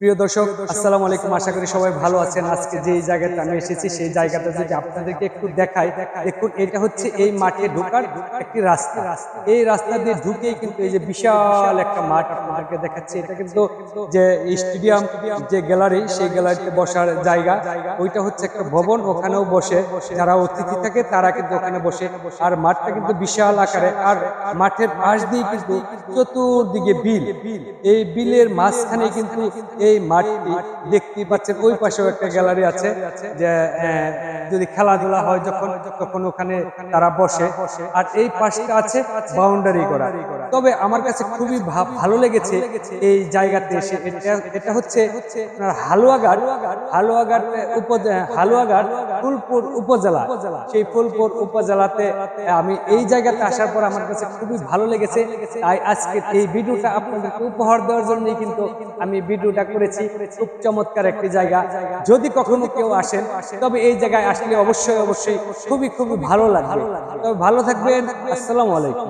প্রিয় দর্শক, আসসালামু আলাইকুম। আশা করি সবাই ভালো আছেন। আজকে যেই জায়গাতে আমি এসেছি সেই জায়গাটা যদি আপনাদেরকে একটু দেখাই, দেখুন এটা হচ্ছে এই মাঠে ঢোকার একটি রাস্তা। এই রাস্তা দিয়ে ঢুকেই কিন্তু এই যে বিশাল একটা মাঠ আপনাদেরকে দেখাচ্ছি। এটা কিন্তু যে স্টেডিয়াম, যে গ্যালারি, সেই গ্যালারিতে বসার জায়গা। ওইটা হচ্ছে একটা ভবন, ওখানেও বসে যারা অতিথি থাকে তারা কিন্তু ওখানে বসে। আর মাঠটা কিন্তু বিশাল আকারে, আর মাঠের পাশ দিয়ে কিন্তু চতুর্দিকে বিল। এই বিলের মাঝখানে কিন্তু এই মাঠটি দেখতে পাচ্ছেন। ওই পাশেও একটা গ্যালারি আছে, যে যদি খেলাধুলা হয় যখন, তখন ওখানে তারা বসে। আর এই পাশটা আছে বাউন্ডারি করা। তবে আমার কাছে খুবই ভালো লেগেছে এই জায়গাতে এসে। এটা হচ্ছে আপনার হালুয়াঘাট, হালুয়াঘাট হালুয়াঘাট ফুলপুর উপজেলা। সেই ফুলপুর উপজেলাতে আমি এই জায়গাতে আসার পর আমার কাছে খুবই ভালো লেগেছে। তাই আজকের এই ভিডিওটা আপনাদেরকে উপহার দেওয়ার জন্যই কিন্তু আমি ভিডিওটা করেছি। খুব চমৎকার একটি জায়গা। যদি কখনো কেউ আসেন, তবে এই জায়গায় আসলে অবশ্যই অবশ্যই খুবই খুবই ভালো লাগবে। তবে ভালো থাকবেন। আসসালামু আলাইকুম।